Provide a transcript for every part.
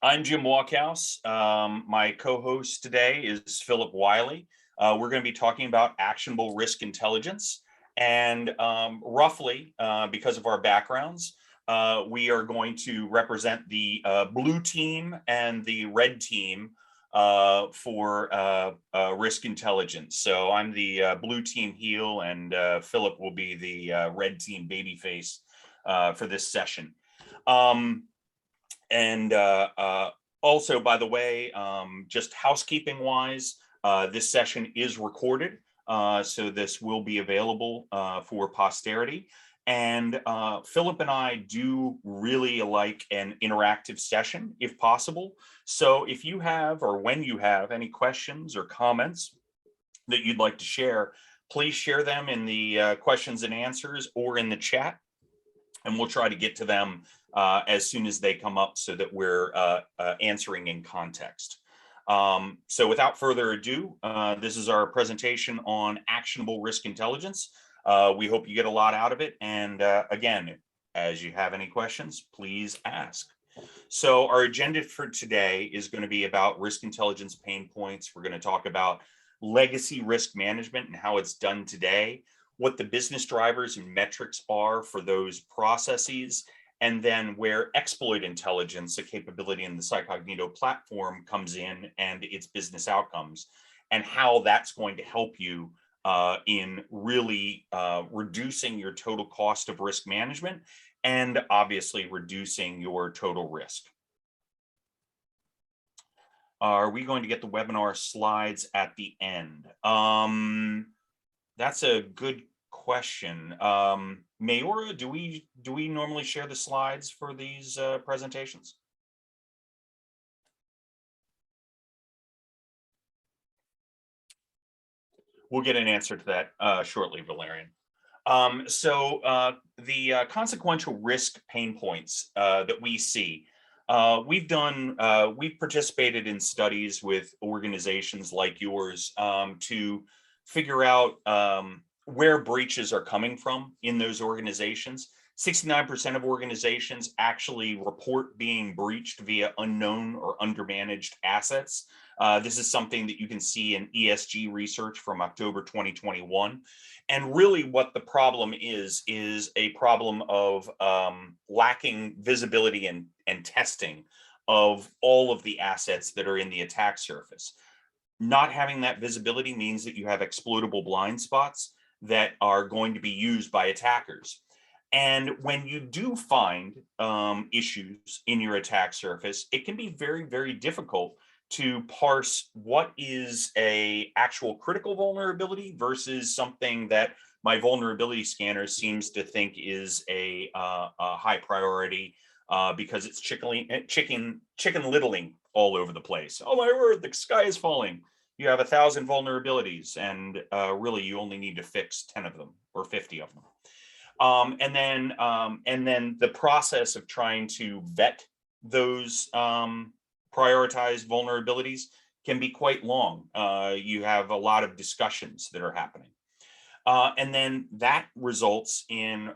I'm Jim Walkhouse. My co-host today is Philip Wiley. We're going to be talking about actionable risk intelligence. And roughly, because of our backgrounds, we are going to represent the blue team and the red team for risk intelligence. So I'm the blue team heel, and Philip will be the red team babyface for this session. And also, by the way, just housekeeping wise, this session is recorded. So this will be available for posterity. And Philip and I do really like an interactive session if possible. So if you have, or when you have any questions or comments that you'd like to share, please share them in the questions and answers or in the chat, and we'll try to get to them as soon as they come up so that we're answering in context. So without further ado, this is our presentation on actionable risk intelligence. We hope you get a lot out of it. And again, as you have any questions, please ask. So our agenda for today is going to be about risk intelligence pain points. We're going to talk about legacy risk management and how it's done today, what the business drivers and metrics are for those processes, and then where exploit intelligence, a capability in the Psycognito platform, comes in and its business outcomes, and how that's going to help you in really reducing your total cost of risk management and obviously reducing your total risk. Are we going to get the webinar slides at the end? That's a good question. Mayura, do we normally share the slides for these presentations? We'll get an answer to that shortly, Valerian. So the consequential risk pain points that we see, we've participated in studies with organizations like yours to figure out where breaches are coming from in those organizations. 69% of organizations actually report being breached via unknown or undermanaged assets. This is something that you can see in ESG research from October 2021. And really what the problem is a problem of lacking visibility and testing of all of the assets that are in the attack surface. Not having that visibility means that you have exploitable blind spots that are going to be used by attackers. And when you do find issues in your attack surface, it can be very, very difficult to parse what is a actual critical vulnerability versus something that my vulnerability scanner seems to think is a high priority because it's chicken littling all over the place. Oh my word, the sky is falling. You have 1,000 vulnerabilities, and really you only need to fix 10 of them or 50 of them. And then the process of trying to vet those prioritized vulnerabilities can be quite long. You have a lot of discussions that are happening. And then that results in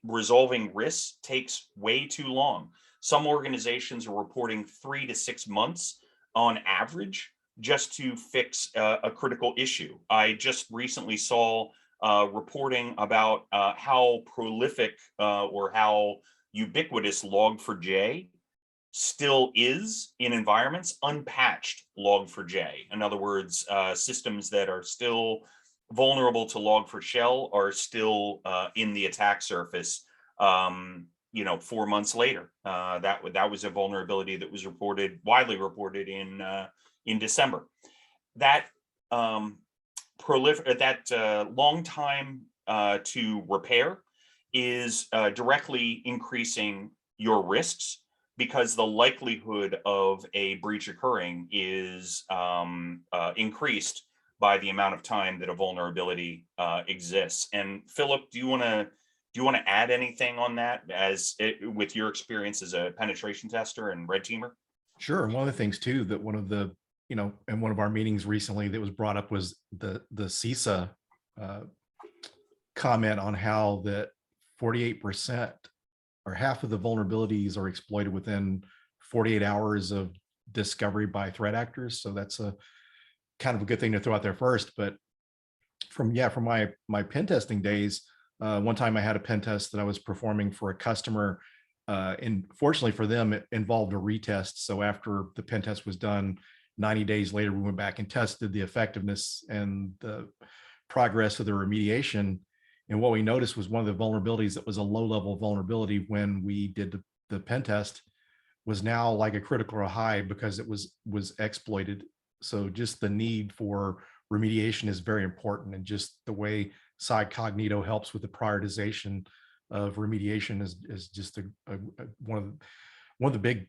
resolving risks takes way too long. Some organizations are reporting 3 to 6 months on average just to fix a critical issue. I just recently saw reporting about how prolific or how ubiquitous Log4j still is in environments, unpatched Log4j. In other words, systems that are still vulnerable to Log4Shell are still in the attack surface. 4 months later, that was a vulnerability that was widely reported in December. That long time to repair is directly increasing your risks, because the likelihood of a breach occurring is increased by the amount of time that a vulnerability exists. And Philip, do you want to add anything on that with your experience as a penetration tester and red teamer? Sure. And one of the things too that one of the in one of our meetings recently that was brought up was the CISA comment on how that 48% or half of the vulnerabilities are exploited within 48 hours of discovery by threat actors. So that's a kind of a good thing to throw out there first. But from my pen testing days, one time I had a pen test that I was performing for a customer, and fortunately for them, it involved a retest. So after the pen test was done, 90 days later, we went back and tested the effectiveness and the progress of the remediation. And what we noticed was one of the vulnerabilities that was a low level vulnerability when we did the pen test was now like a critical or a high because it was exploited. So just the need for remediation is very important, and just the way Psi Cognito helps with the prioritization of remediation is just one of the big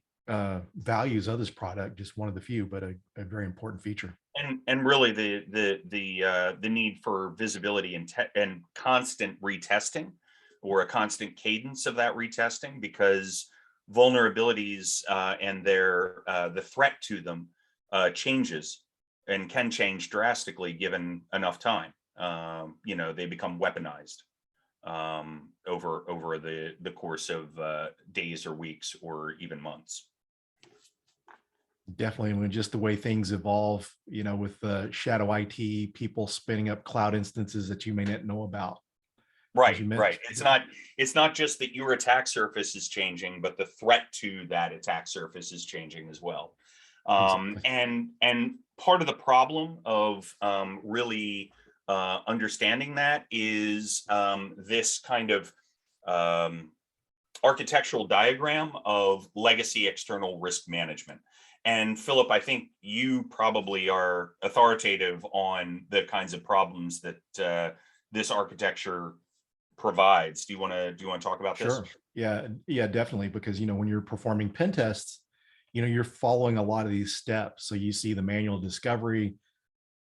values of this product. Just one of the few, but a very important feature. And really the need for visibility and constant retesting, or a constant cadence of that retesting, because vulnerabilities and the threat to them changes and can change drastically given enough time. They become weaponized over the course of days or weeks or even months. Definitely, when just the way things evolve, with shadow IT, people spinning up cloud instances that you may not know about, as Right, you right. mentioned. It's not just that your attack surface is changing, but the threat to that attack surface is changing as well. Exactly. And part of the problem of really understanding that is this kind of um, architectural diagram of legacy external risk management. And Philip, I think you probably are authoritative on the kinds of problems that this architecture provides. Do you want to talk about this? Sure. Yeah, yeah, definitely. Because when you're performing pen tests, you're following a lot of these steps. So you see the manual discovery,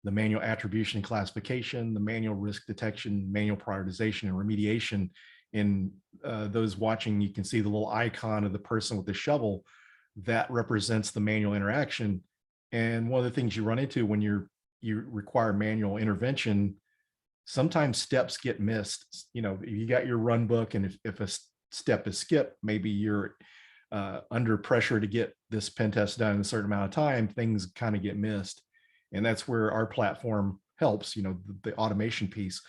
the manual attribution and classification, the manual risk detection, manual prioritization, and remediation. In those watching, you can see the little icon of the person with the shovel that represents the manual interaction. And one of the things you run into when you require manual intervention, sometimes steps get missed. You got your run book, and if a step is skipped, maybe you're under pressure to get this pen test done in a certain amount of time, things kind of get missed. And that's where our platform helps, the automation piece.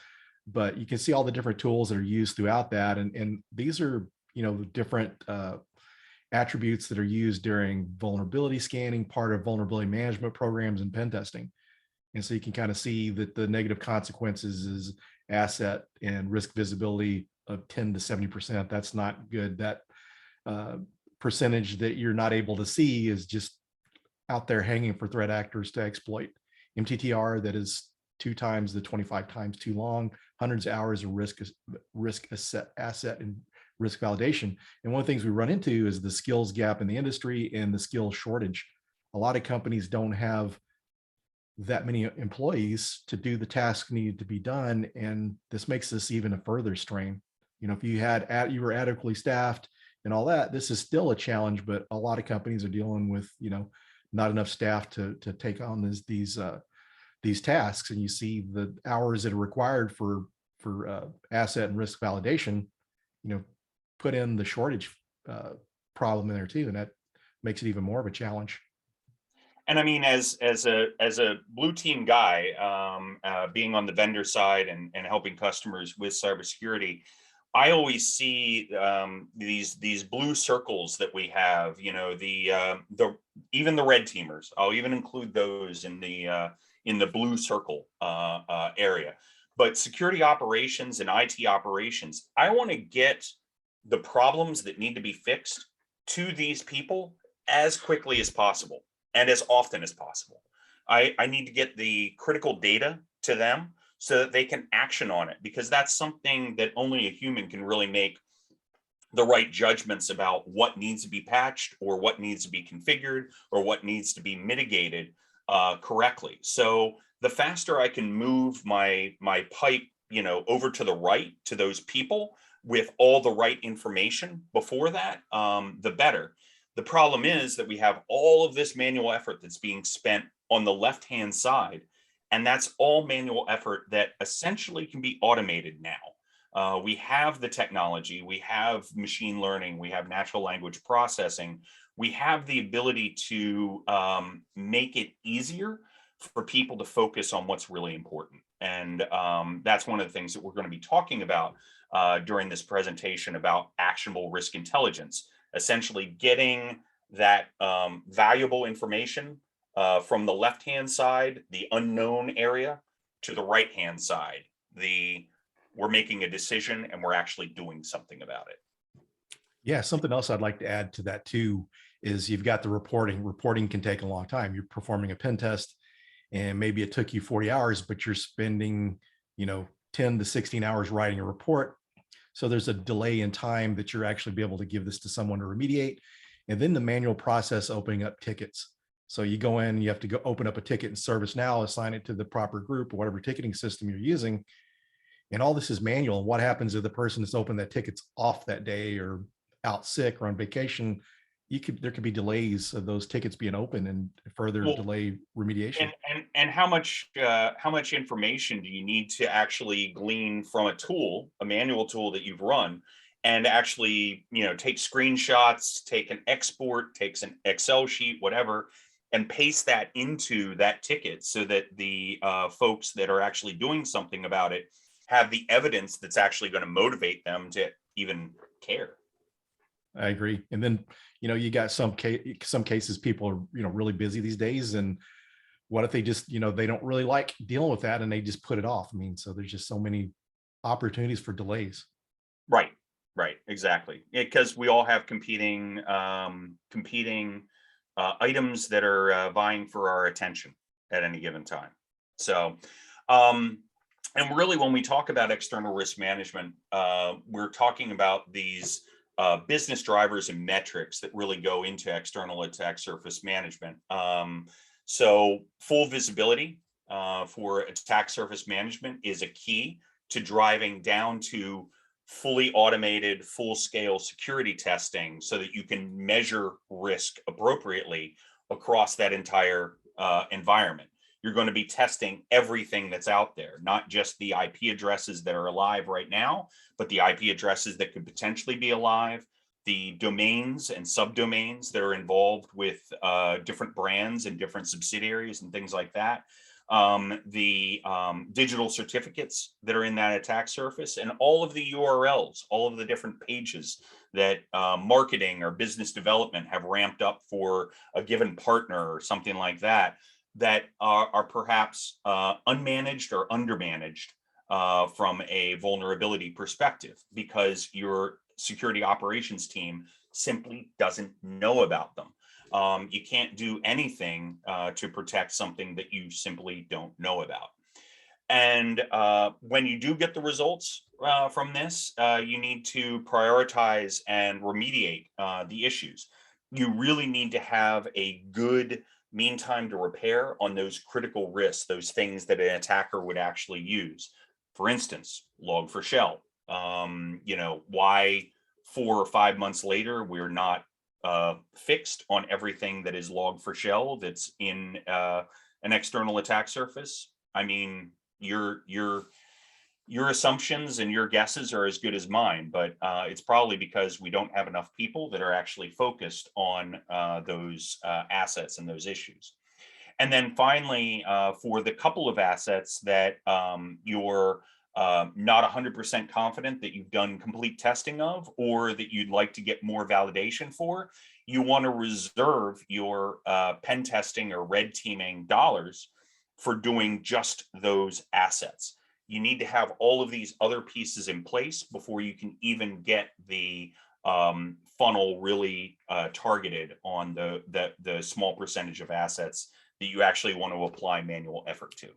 But you can see all the different tools that are used throughout that. And these are, the different attributes that are used during vulnerability scanning, part of vulnerability management programs and pen testing. And so you can kind of see that the negative consequences is asset and risk visibility of 10 to 70%. That's not good. That percentage that you're not able to see is just out there hanging for threat actors to exploit. MTTR that is 2 times the 25 times too long, hundreds of hours of risk asset and risk validation. And one of the things we run into is the skills gap in the industry and the skills shortage. A lot of companies don't have that many employees to do the task needed to be done, and this makes this even a further strain. If you were adequately staffed and all that, this is still a challenge, but a lot of companies are dealing with not enough staff to take on these tasks. And you see the hours that are required for asset and risk validation, put in the shortage problem in there too, and that makes it even more of a challenge. And I mean, as a blue team guy, being on the vendor side and helping customers with cybersecurity, I always see these blue circles that we have. The even the red teamers. I'll even include those in the blue circle area. But security operations and IT operations, I want to get the problems that need to be fixed to these people as quickly as possible and as often as possible. I need to get the critical data to them so that they can action on it, because that's something that only a human can really make the right judgments about what needs to be patched or what needs to be configured or what needs to be mitigated correctly. So the faster I can move my pipe, over to the right to those people with all the right information before that, the better. The problem is that we have all of this manual effort that's being spent on the left-hand side, and that's all manual effort that essentially can be automated now. We have the technology, we have machine learning, we have natural language processing, we have the ability to make it easier for people to focus on what's really important. And that's one of the things that we're going to be talking about during this presentation about actionable risk intelligence, essentially getting that valuable information from the left-hand side, the unknown area, to the right-hand side, the we're making a decision and we're actually doing something about it. Yeah, something else I'd like to add to that too is you've got the reporting. Reporting can take a long time. You're performing a pen test and maybe it took you 40 hours, but you're spending, 10 to 16 hours writing a report. So there's a delay in time that you're actually be able to give this to someone to remediate. And then the manual process opening up tickets. So you go in, you have to go open up a ticket in ServiceNow, assign it to the proper group or whatever ticketing system you're using. And all this is manual. And what happens if the person that's opened that ticket's off that day or out sick or on vacation? There could be delays of those tickets being open and further Well, delay remediation. and how much information do you need to actually glean from a tool, a manual tool that you've run, and actually take screenshots, take an export, takes an Excel sheet, whatever, and paste that into that ticket so that the folks that are actually doing something about it have the evidence that's actually going to motivate them to even care. I agree. And then, you got some cases people are, really busy these days. And what if they just, they don't really like dealing with that and they just put it off? I mean, so there's just so many opportunities for delays. Right, right, exactly. Because we all have competing items that are vying for our attention at any given time. So, and really, when we talk about external risk management, we're talking about these business drivers and metrics that really go into external attack surface management. So, full visibility for attack surface management is a key to driving down to fully automated, full scale security testing so that you can measure risk appropriately across that entire environment. You're going to be testing everything that's out there, not just the IP addresses that are alive right now, but the IP addresses that could potentially be alive, the domains and subdomains that are involved with different brands and different subsidiaries and things like that, the digital certificates that are in that attack surface, and all of the URLs, all of the different pages that marketing or business development have ramped up for a given partner or something like that, that are perhaps unmanaged or undermanaged from a vulnerability perspective because your security operations team simply doesn't know about them. You can't do anything to protect something that you simply don't know about. And when you do get the results from this, you need to prioritize and remediate the issues. You really need to have a good mean time to repair on those critical risks, those things that an attacker would actually use. For instance, log4shell. Why 4 or 5 months later we're not fixed on everything that is log4shell that's in an external attack surface. I mean, your assumptions and your guesses are as good as mine, but it's probably because we don't have enough people that are actually focused on those assets and those issues. And then finally, for the couple of assets that you're not 100% confident that you've done complete testing of, or that you'd like to get more validation for, you want to reserve your pen testing or red teaming dollars for doing just those assets. You need to have all of these other pieces in place before you can even get the funnel really targeted on the small percentage of assets that you actually want to apply manual effort to.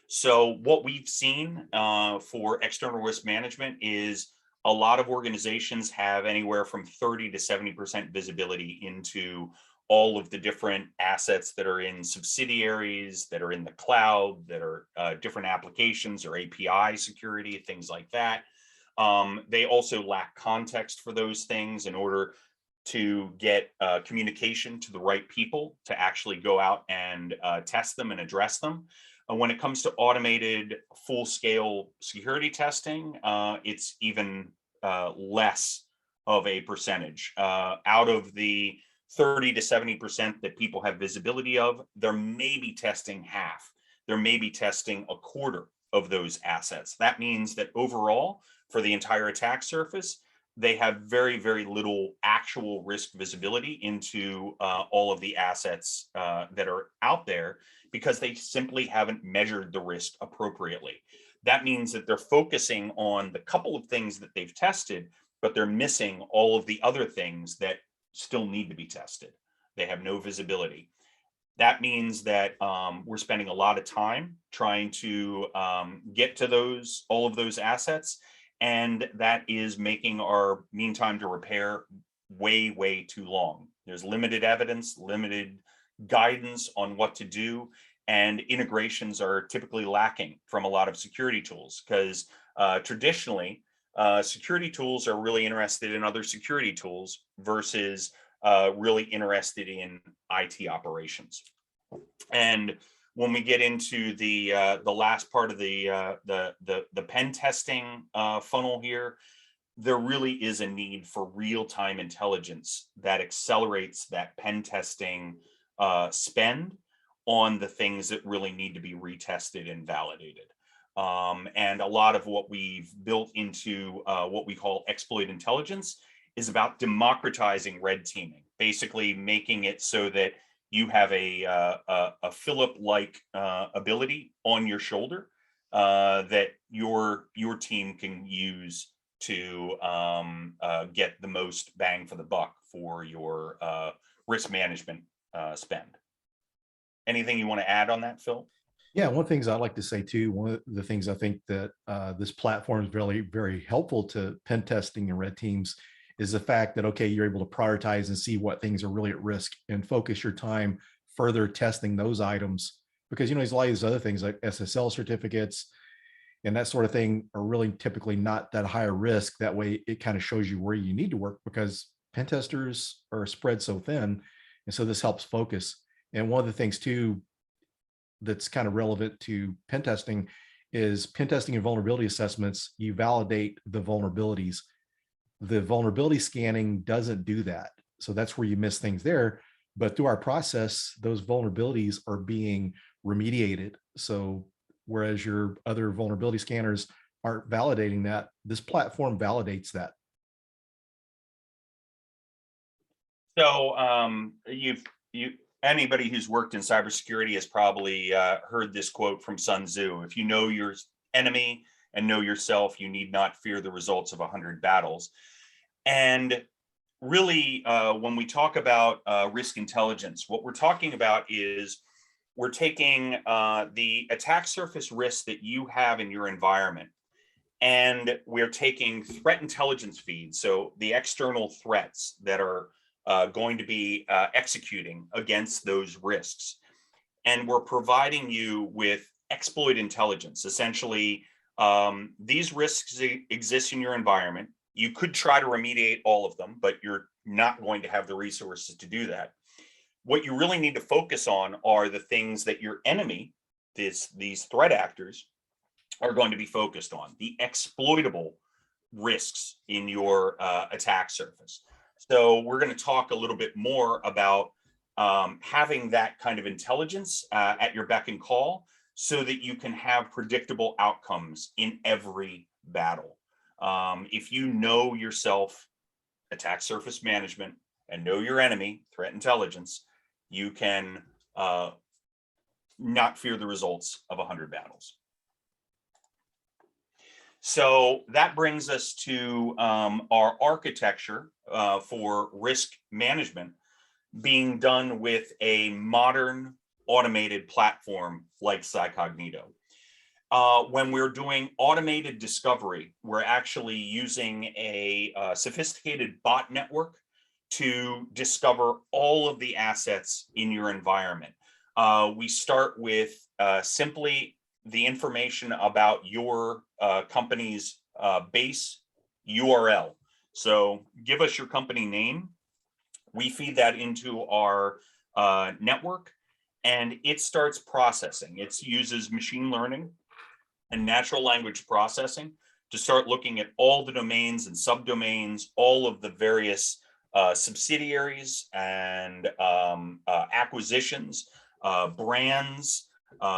So what we've seen for external risk management is a lot of organizations have anywhere from 30 to 70% visibility into all of the different assets that are in subsidiaries, that are in the cloud, that are different applications or API security, things like that. They also lack context for those things in order to get communication to the right people to actually go out and test them and address them. When it comes to automated full-scale security testing, it's even less of a percentage. Out of the 30 to 70% that people have visibility of, they're maybe testing half. They're maybe testing a quarter of those assets. That means that overall, for the entire attack surface, they have very, very little actual risk visibility into all of the assets that are out there, because they simply haven't measured the risk appropriately. That means that they're focusing on the couple of things that they've tested, but they're missing all of the other things that still need to be tested. They have no visibility. That means that we're spending a lot of time trying to get to all of those assets, and that is making our mean time to repair way, way too long. There's limited evidence, limited guidance on what to do, and integrations are typically lacking from a lot of security tools, because traditionally, security tools are really interested in other security tools versus really interested in IT operations. And when we get into the last part of the pen testing funnel here, there really is a need for real-time intelligence that accelerates that pen testing spend on the things that really need to be retested and validated. And a lot of what we've built into what we call exploit intelligence is about democratizing red teaming, basically making it so that you have a Philip-like ability on your shoulder that your team can use to get the most bang for the buck for your risk management spend. Anything you want to add on that, Phil? Yeah, one of the things I like to say too, one of the things I think that this platform is very, very helpful to pen testing and red teams is the fact that, okay, you're able to prioritize and see what things are really at risk and focus your time further testing those items. Because, there's a lot of these other things like SSL certificates and that sort of thing are really typically not that high a risk. That way it kind of shows you where you need to work, because pen testers are spread so thin. And so this helps focus. And one of the things too, that's kind of relevant to pen testing is pen testing and vulnerability assessments. You validate the vulnerabilities. The vulnerability scanning doesn't do that. So that's where you miss things there. But through our process, those vulnerabilities are being remediated. So whereas your other vulnerability scanners aren't validating that, this platform validates that. So anybody who's worked in cybersecurity has probably heard this quote from Sun Tzu: "If you know your enemy and know yourself, you need not fear the results of 100 battles." And really, when we talk about risk intelligence, what we're talking about is we're taking the attack surface risk that you have in your environment, and we're taking threat intelligence feeds, so the external threats that are going to be executing against those risks. And we're providing you with exploit intelligence. Essentially, these risks exist in your environment. You could try to remediate all of them, but you're not going to have the resources to do that. What you really need to focus on are the things that your enemy, these threat actors, are going to be focused on, the exploitable risks in your attack surface. So we're going to talk a little bit more about having that kind of intelligence at your beck and call, so that you can have predictable outcomes in every battle. If you know yourself, attack surface management, and know your enemy, threat intelligence, you can not fear the results of 100 battles. So that brings us to our architecture for risk management being done with a modern automated platform like Cycognito. When we're doing automated discovery, we're actually using a sophisticated bot network to discover all of the assets in your environment. We start with simply the information about your company's base URL. So give us your company name. We feed that into our network, and it starts processing. It uses machine learning and natural language processing to start looking at all the domains and subdomains, all of the various subsidiaries and acquisitions, brands,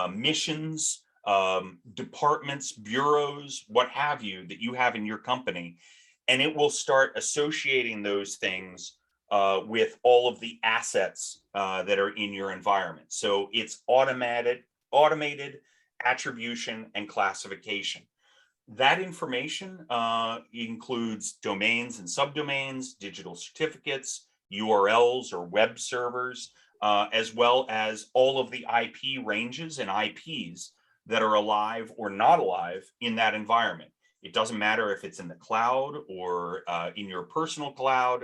missions, departments, bureaus, what have you, that you have in your company. And it will start associating those things with all of the assets that are in your environment. So it's automated attribution and classification. That information includes domains and subdomains, digital certificates, URLs or web servers, as well as all of the IP ranges and IPs that are alive or not alive in that environment. It doesn't matter if it's in the cloud or in your personal cloud.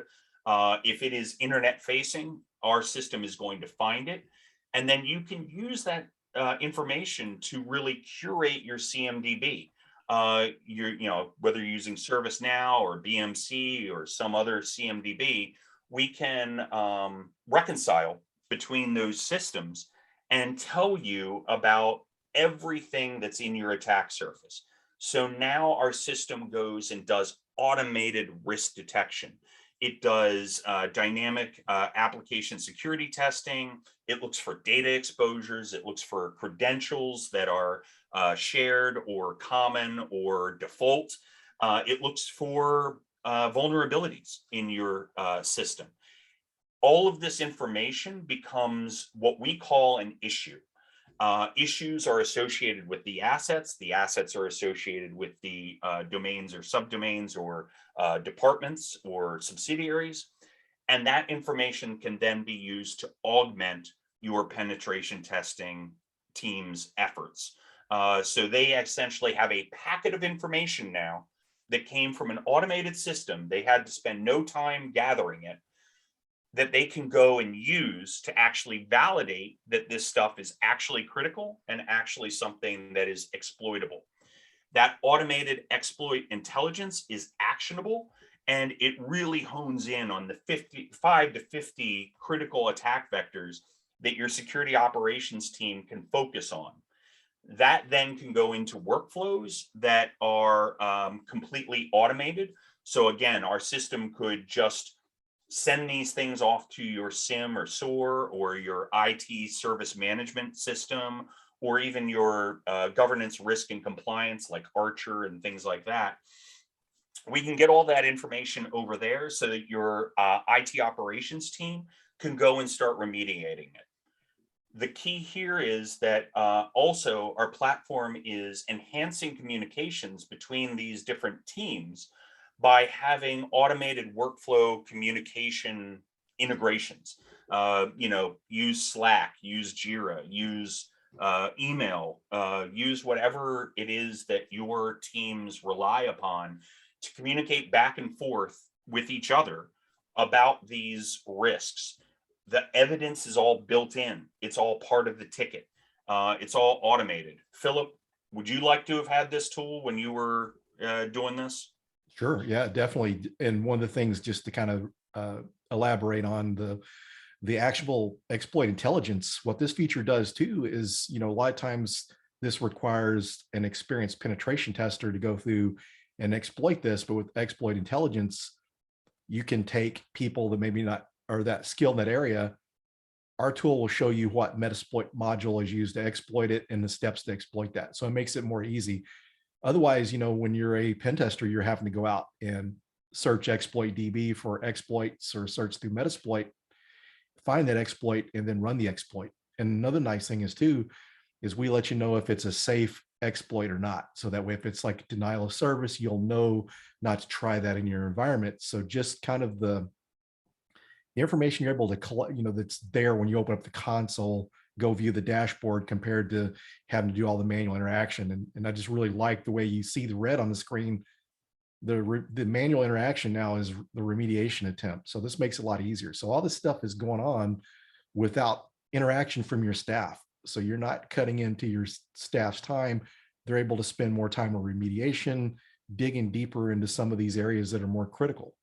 If it is internet facing, our system is going to find it. And then you can use that information to really curate your CMDB. Whether you're using ServiceNow or BMC or some other CMDB, we can reconcile between those systems and tell you about everything that's in your attack surface. So now our system goes and does automated risk detection. It does dynamic application security testing. It looks for data exposures. It looks for credentials that are shared or common or default. It looks for vulnerabilities in your system. All of this information becomes what we call an issue. Issues are associated with the assets. The assets are associated with the domains or subdomains or departments or subsidiaries. And that information can then be used to augment your penetration testing team's efforts. So they essentially have a packet of information now that came from an automated system. They had to spend no time gathering it, that they can go and use to actually validate that this stuff is actually critical and actually something that is exploitable. That automated exploit intelligence is actionable, and it really hones in on the 55 to 50 critical attack vectors that your security operations team can focus on. That then can go into workflows that are completely automated. So again, our system could just send these things off to your SIM or SOAR or your IT service management system, or even your governance, risk, and compliance like Archer and things like that. We can get all that information over there so that your IT operations team can go and start remediating it. The key here is that also our platform is enhancing communications between these different teams by having automated workflow communication integrations. Use Slack, use Jira, use email, use whatever it is that your teams rely upon to communicate back and forth with each other about these risks. The evidence is all built in. It's all part of the ticket. It's all automated. Philip, would you like to have had this tool when you were doing this? Sure. Yeah, definitely. And one of the things, just to kind of elaborate on the actionable exploit intelligence, what this feature does too is, a lot of times this requires an experienced penetration tester to go through and exploit this, but with exploit intelligence, you can take people that maybe not are that skilled in that area. Our tool will show you what Metasploit module is used to exploit it and the steps to exploit that. So it makes it more easy. Otherwise, when you're a pen tester, you're having to go out and search exploit DB for exploits or search through Metasploit, find that exploit, and then run the exploit. And another nice thing is we let you know if it's a safe exploit or not. So that way, if it's like denial of service, you'll know not to try that in your environment. So just kind of the information you're able to collect, that's there when you open up the console, go view the dashboard compared to having to do all the manual interaction. And I just really like the way you see the red on the screen. The manual interaction now is the remediation attempt. So this makes it a lot easier. So all this stuff is going on without interaction from your staff. So you're not cutting into your staff's time. They're able to spend more time on remediation, digging deeper into some of these areas that are more critical.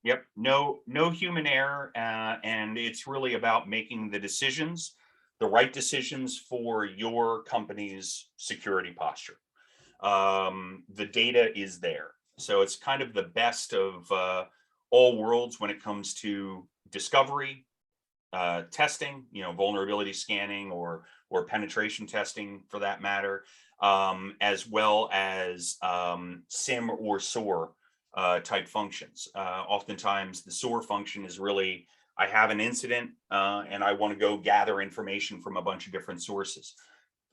Yep, no human error, and it's really about making the decisions, the right decisions for your company's security posture. The data is there. So it's kind of the best of all worlds when it comes to discovery, testing, vulnerability scanning or penetration testing for that matter, as well as SIM or SOAR type functions. Oftentimes, the SOAR function is really, I have an incident and I want to go gather information from a bunch of different sources.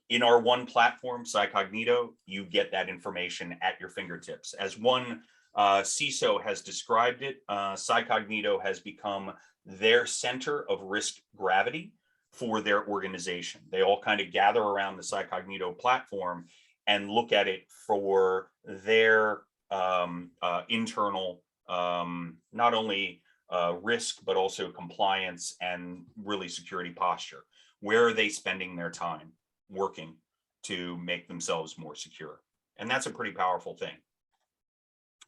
In our one platform, Psycognito, you get that information at your fingertips. As one CISO has described it, Psycognito has become their center of risk gravity for their organization. They all kind of gather around the Psycognito platform and look at it for their internal, not only risk, but also compliance and really security posture. Where are they spending their time working to make themselves more secure? And that's a pretty powerful thing.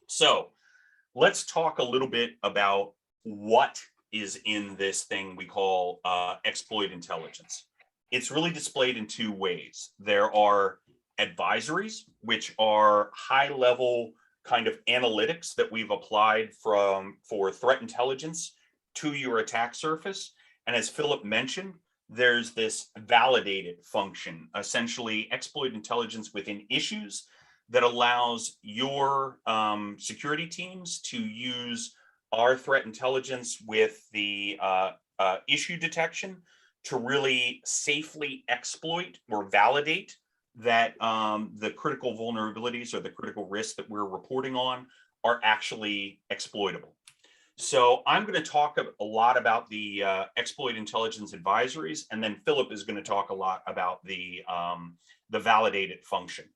So let's talk a little bit about what is in this thing we call exploit intelligence. It's really displayed in two ways. There are advisories, which are high level kind of analytics that we've applied for threat intelligence to your attack surface. And as Philip mentioned, there's this validated function, essentially exploit intelligence within issues that allows your security teams to use our threat intelligence with the issue detection to really safely exploit or validate that the critical vulnerabilities or the critical risks that we're reporting on are actually exploitable. So I'm going to talk a lot about the exploit intelligence advisories, and then Philip is going to talk a lot about the validated function.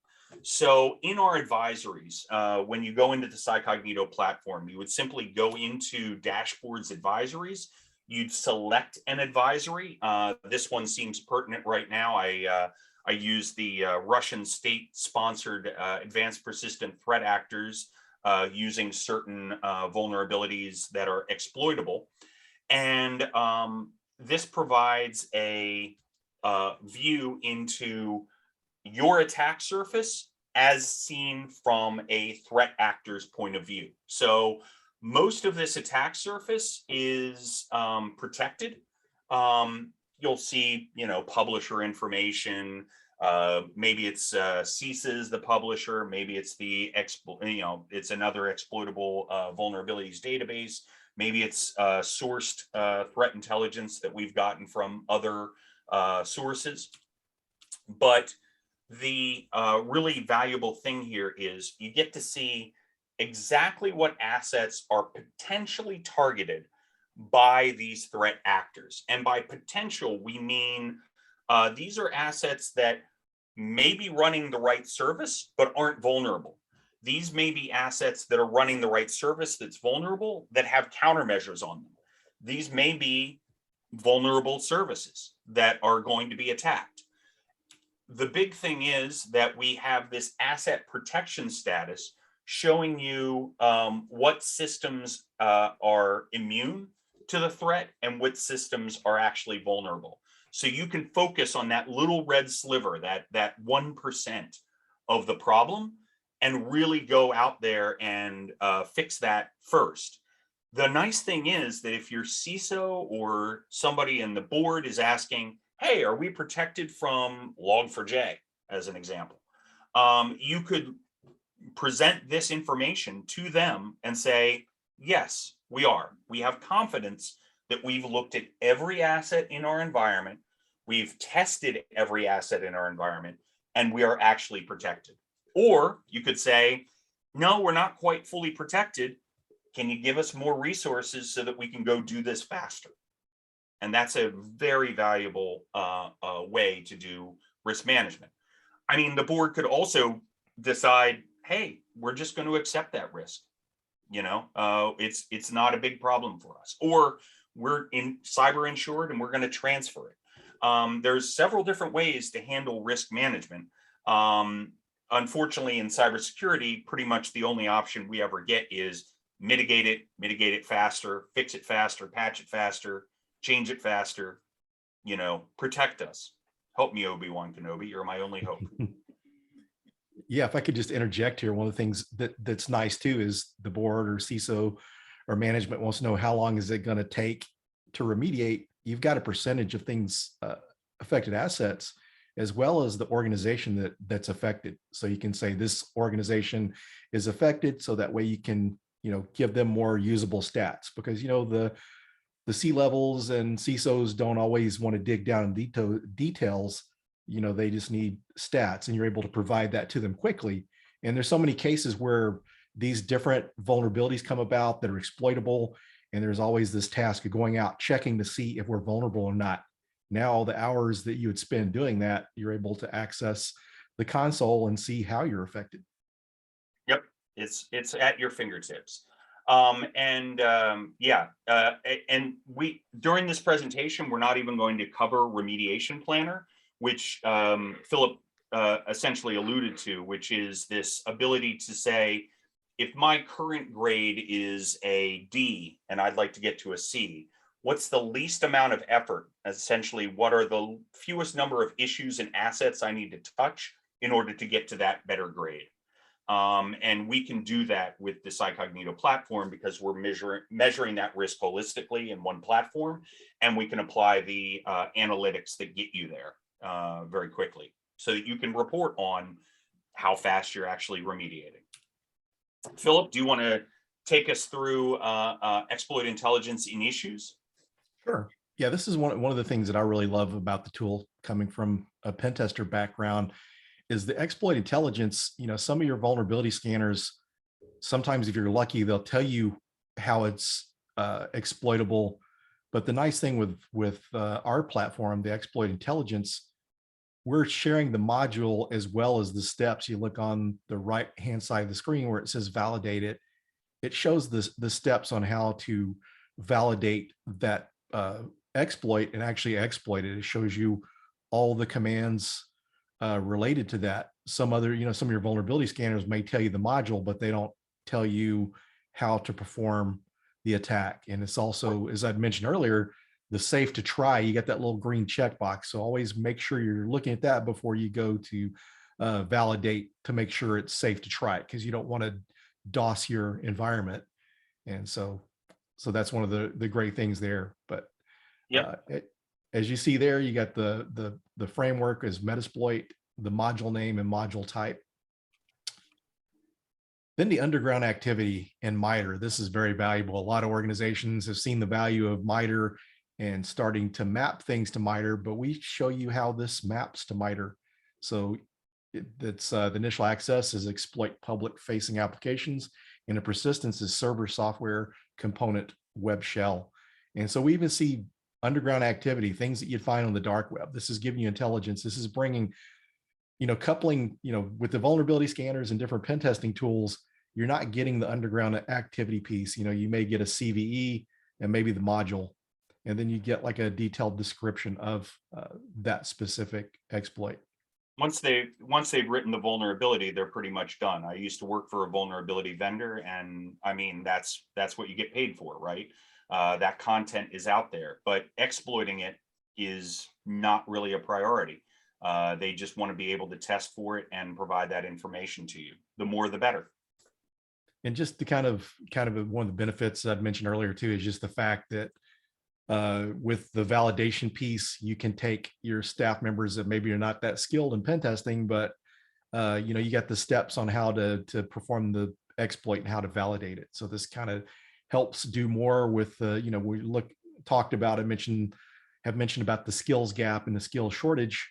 So in our advisories, when you go into the Psycognito platform, you would simply go into dashboards advisories. You'd select an advisory. This one seems pertinent right now. I use the Russian state-sponsored advanced persistent threat actors using certain vulnerabilities that are exploitable. And this provides a view into your attack surface as seen from a threat actor's point of view. So most of this attack surface is protected. You'll see, publisher information. Maybe it's CISA is the publisher. Maybe it's it's another exploitable vulnerabilities database. Maybe it's sourced threat intelligence that we've gotten from other sources. But the really valuable thing here is you get to see exactly what assets are potentially targeted by these threat actors. And by potential, we mean these are assets that may be running the right service, but aren't vulnerable. These may be assets that are running the right service that's vulnerable, that have countermeasures on them. These may be vulnerable services that are going to be attacked. The big thing is that we have this asset protection status showing you what systems are immune to the threat and what systems are actually vulnerable. So you can focus on that little red sliver, that 1% of the problem, and really go out there and fix that first. The nice thing is that if your CISO or somebody in the board is asking, hey, are we protected from Log4j, as an example? You could present this information to them and say, yes, we are. We have confidence that we've looked at every asset in our environment, we've tested every asset in our environment, and we are actually protected. Or you could say, no, we're not quite fully protected. Can you give us more resources so that we can go do this faster? And that's a very valuable way to do risk management. I mean, the board could also decide, hey, we're just going to accept that risk. It's not a big problem for us. Or we're in cyber insured and we're going to transfer it. There's several different ways to handle risk management. Unfortunately, in cybersecurity, pretty much the only option we ever get is mitigate it faster, fix it faster, patch it faster, change it faster, protect us. Help me, Obi-Wan Kenobi. You're my only hope. Yeah, if I could just interject here, one of the things that's nice too is the board or CISO or management wants to know how long is it going to take to remediate. You've got a percentage of things affected assets as well as the organization that's affected. So you can say this organization is affected, so that way you can give them more usable stats because the C levels and CISOs don't always want to dig down in details. They just need stats, and you're able to provide that to them quickly. And there's so many cases where these different vulnerabilities come about that are exploitable, and there's always this task of going out checking to see if we're vulnerable or not. Now, all the hours that you would spend doing that, you're able to access the console and see how you're affected. Yep, it's at your fingertips. And yeah, and we during this presentation, we're not even going to cover remediation planner, which Philip essentially alluded to, which is this ability to say, if my current grade is a D and I'd like to get to a C, what's the least amount of effort? Essentially, what are the fewest number of issues and assets I need to touch in order to get to that better grade? And we can do that with the Psycognito platform because we're measuring that risk holistically in one platform, and we can apply the analytics that get you there very quickly so that you can report on how fast you're actually remediating. Philip, do you want to take us through exploit intelligence in issues? Sure. Yeah, this is one of the things that I really love about the tool, coming from a pen tester background, is the exploit intelligence. Some of your vulnerability scanners, sometimes if you're lucky, they'll tell you how it's exploitable. But the nice thing with our platform, the exploit intelligence, we're sharing the module as well as the steps. You look on the right hand side of the screen where it says validate it. It shows the steps on how to validate that exploit and actually exploit it. It shows you all the commands related to that. Some of your vulnerability scanners may tell you the module, but they don't tell you how to perform the attack. And it's also, as I'd mentioned earlier, the safe to try. You got that little green checkbox. So always make sure you're looking at that before you go to validate, to make sure it's safe to try it, because you don't want to DOS your environment. And so that's one of the great things there. But Yep. as you see there, you got the framework as Metasploit, the module name and module type. Then the underground activity and MITRE. This is very valuable. A lot of organizations have seen the value of MITRE and starting to map things to MITRE, but we show you how this maps to MITRE. So it's the initial access is exploit public facing applications, and the persistence is server software component web shell. And so we even see underground activity, things that you'd find on the dark web. This is giving you intelligence. This is bringing, coupling, with the vulnerability scanners and different pen testing tools, you're not getting the underground activity piece. You may get a CVE and maybe the module, and then you get like a detailed description of that specific exploit. Once they've written the vulnerability, they're pretty much done. I used to work for a vulnerability vendor, and I mean that's what you get paid for, right? That content is out there, but exploiting it is not really a priority. They just want to be able to test for it and provide that information to you. The more, the better. And just to kind of one of the benefits I'd mentioned earlier too is just the fact that with the validation piece, you can take your staff members that maybe are not that skilled in pen testing, but you got the steps on how to perform the exploit and how to validate it. So this kind of helps do more with we talked about, have mentioned about the skills gap and the skills shortage.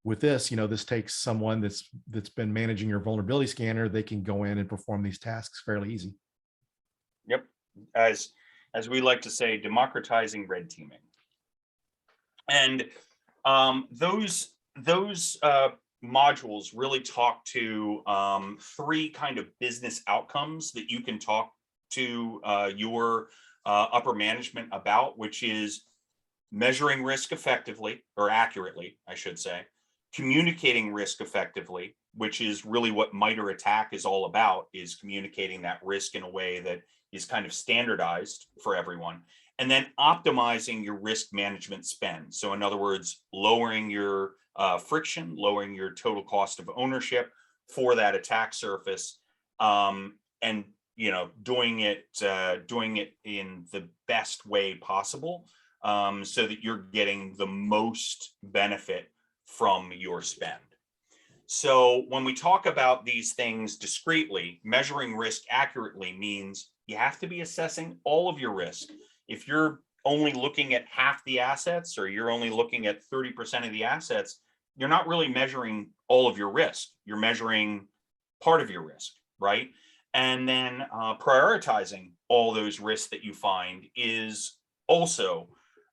With this, this takes someone that's been managing your vulnerability scanner. They can go in and perform these tasks fairly easy. Yep. As we like to say, democratizing red teaming. And those modules really talk to three kind of business outcomes that you can talk to your upper management about, which is measuring risk effectively, or accurately, I should say, communicating risk effectively, which is really what MITRE ATT&CK is all about, is communicating that risk in a way that is kind of standardized for everyone, and then optimizing your risk management spend. So in other words, lowering your friction, lowering your total cost of ownership, for that attack surface, and doing it in the best way possible, so that you're getting the most benefit from your spend. So when we talk about these things discreetly, measuring risk accurately means you have to be assessing all of your risk. If you're only looking at half the assets, or you're only looking at 30% of the assets, you're not really measuring all of your risk. You're measuring part of your risk, right? And then prioritizing all those risks that you find is also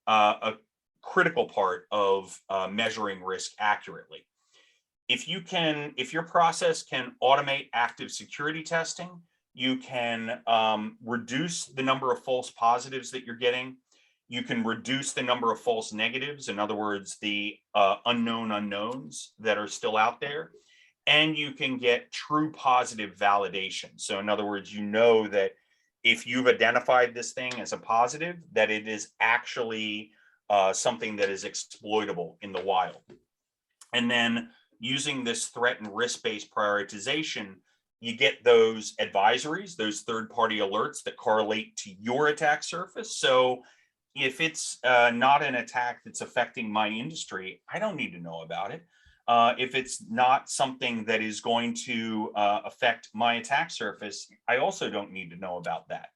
a critical part of measuring risk accurately. If your process can automate active security testing, you can reduce the number of false positives that you're getting. You can reduce the number of false negatives, in other words, the unknown unknowns that are still out there. And you can get true positive validation. So in other words, that if you've identified this thing as a positive, that it is actually something that is exploitable in the wild. And then using this threat and risk-based prioritization, you get those advisories, those third-party alerts that correlate to your attack surface. So if it's not an attack that's affecting my industry, I don't need to know about it. If it's not something that is going to affect my attack surface, I also don't need to know about that.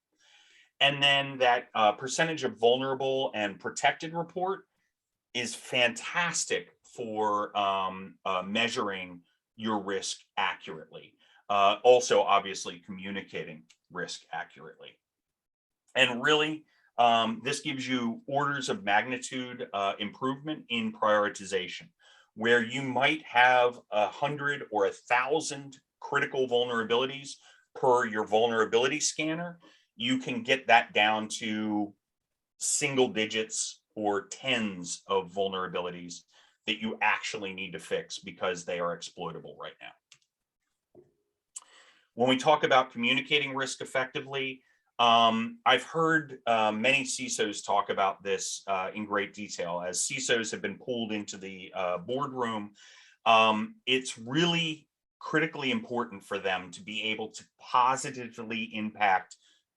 And then that percentage of vulnerable and protected report is fantastic for measuring your risk accurately. Also, obviously, communicating risk accurately. And really, this gives you orders of magnitude improvement in prioritization, where you might have 100 or 1,000 critical vulnerabilities per your vulnerability scanner. You can get that down to single digits or tens of vulnerabilities that you actually need to fix because they are exploitable right now. When we talk about communicating risk effectively, I've heard many CISOs talk about this in great detail. As CISOs have been pulled into the boardroom, it's really critically important for them to be able to positively impact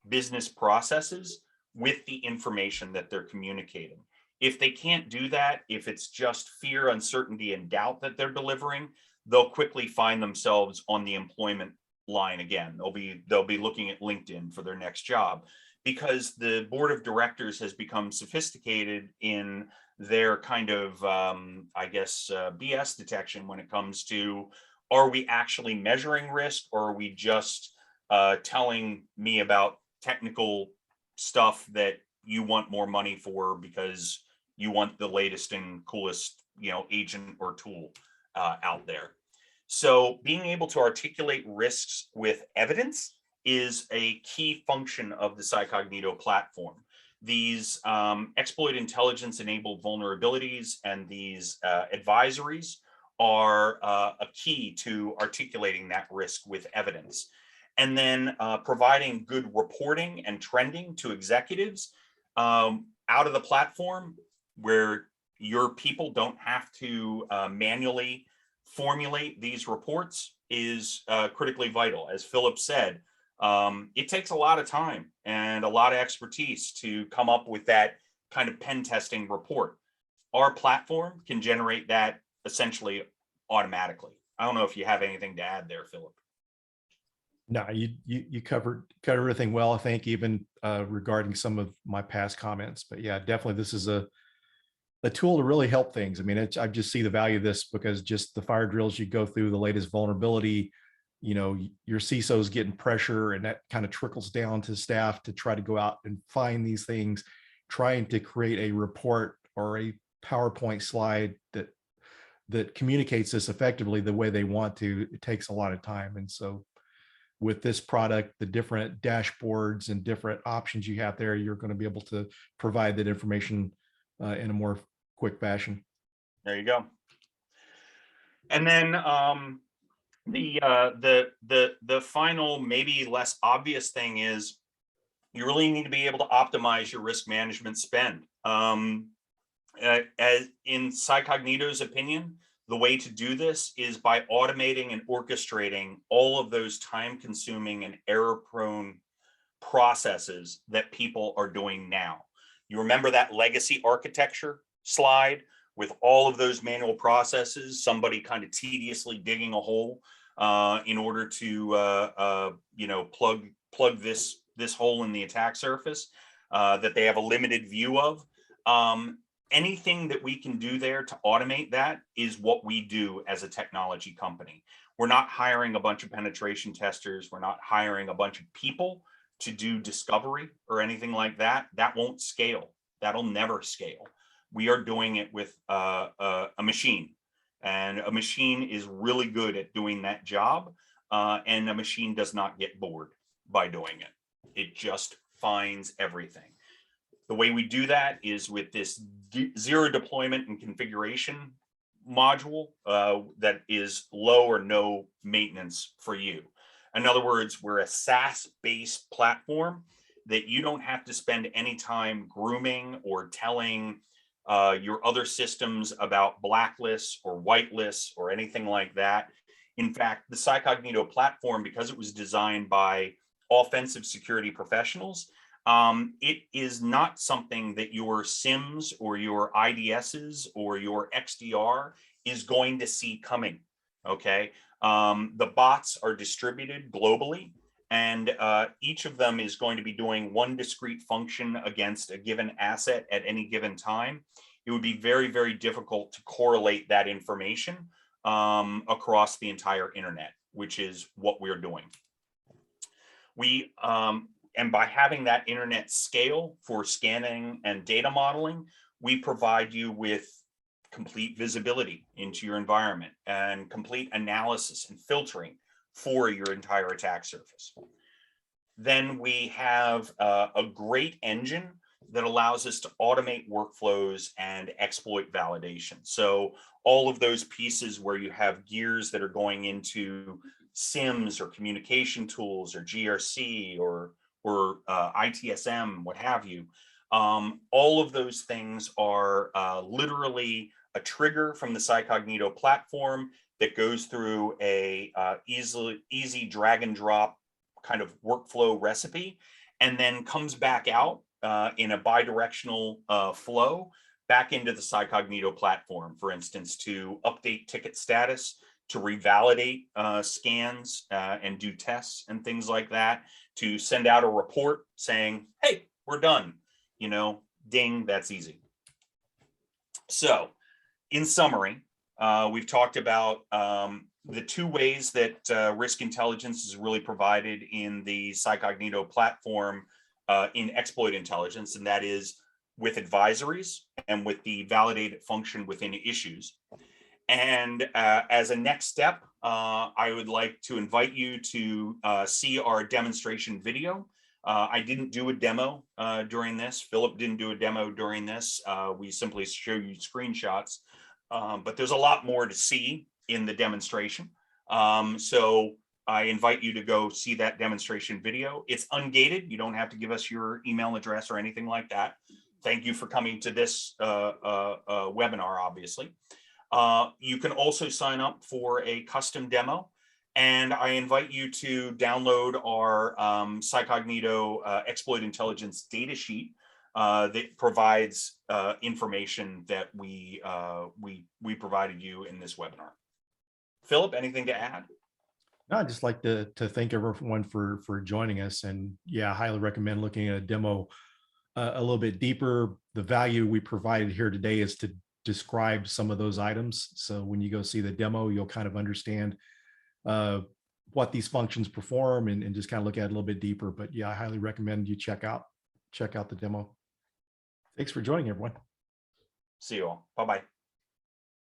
business processes with the information that they're communicating. If they can't do that, if it's just fear, uncertainty, and doubt that they're delivering, they'll quickly find themselves on the employment line again. They'll be looking at LinkedIn for their next job, because the board of directors has become sophisticated in their kind of BS detection when it comes to, are we actually measuring risk, or are we just telling me about technical stuff that you want more money for because you want the latest and coolest agent or tool out there. So being able to articulate risks with evidence is a key function of the Cycognito platform. These exploit intelligence enabled vulnerabilities and these advisories are a key to articulating that risk with evidence. And then providing good reporting and trending to executives out of the platform, where your people don't have to manually formulate these reports, is critically vital. As Philip said, it takes a lot of time and a lot of expertise to come up with that kind of pen testing report. Our platform can generate that essentially automatically. I don't know if you have anything to add there, Philip. No, you covered everything well, I think, even regarding some of my past comments. But yeah, definitely this is a tool to really help things. I mean, I just see the value of this, because just the fire drills you go through, the latest vulnerability, your CISO's getting pressure, and that kind of trickles down to staff to try to go out and find these things, trying to create a report or a PowerPoint slide that communicates this effectively the way they want to. It takes a lot of time. And so with this product, the different dashboards and different options you have there, you're going to be able to provide that information in a more quick fashion. There you go. And then the final, maybe less obvious thing is you really need to be able to optimize your risk management spend. As in Cycognito's opinion, The way to do this is by automating and orchestrating all of those time-consuming and error-prone processes that people are doing now. You remember that legacy architecture slide with all of those manual processes, somebody kind of tediously digging a hole in order to plug this hole in the attack surface that they have a limited view of. Anything that we can do there to automate that is what we do as a technology company. We're not hiring a bunch of penetration testers. We're not hiring a bunch of people to do discovery or anything like that. That won't scale. That'll never scale. We are doing it with a machine, and a machine is really good at doing that job. And a machine does not get bored by doing it. It just finds everything. The way we do that is with this zero deployment and configuration module that is low or no maintenance for you. In other words, we're a SaaS-based platform that you don't have to spend any time grooming or telling your other systems about blacklists or whitelists or anything like that. In fact, the Cycognito platform, because it was designed by offensive security professionals, it is not something that your SIMs or your IDSs or your XDR is going to see coming. Okay. The bots are distributed globally, and each of them is going to be doing one discrete function against a given asset at any given time. It would be very, very difficult to correlate that information across the entire internet, which is what we're doing. And by having that internet scale for scanning and data modeling, we provide you with complete visibility into your environment and complete analysis and filtering for your entire attack surface. Then we have a great engine that allows us to automate workflows and exploit validation. So all of those pieces where you have gears that are going into SIMs or communication tools or GRC or ITSM, what have you, all of those things are literally a trigger from the Cycognito platform that goes through a easy drag and drop kind of workflow recipe, and then comes back out in a bidirectional flow back into the Cycognito platform, for instance, to update ticket status, to revalidate scans and do tests and things like that, to send out a report saying, hey, we're done, ding, that's easy. So in summary, we've talked about the two ways that risk intelligence is really provided in the Cycognito platform in exploit intelligence, and that is with advisories and with the validated function within issues. And as a next step, I would like to invite you to see our demonstration video. I didn't do a demo during this. Philip didn't do a demo during this. We simply show you screenshots, but there's a lot more to see in the demonstration. So I invite you to go see that demonstration video. It's ungated. You don't have to give us your email address or anything like that. Thank you for coming to this webinar, obviously. You can also sign up for a custom demo, and I invite you to download our Cycognito exploit intelligence data sheet that provides information that we provided you in this webinar. Philip, anything to add? No, I'd just like to thank everyone for joining us, and yeah, I highly recommend looking at a demo a little bit deeper. The value we provided here today is to describe some of those items. So when you go see the demo, you'll kind of understand what these functions perform and just kind of look at it a little bit deeper. But yeah, I highly recommend you check out the demo. Thanks for joining, everyone. See you all. Bye-bye.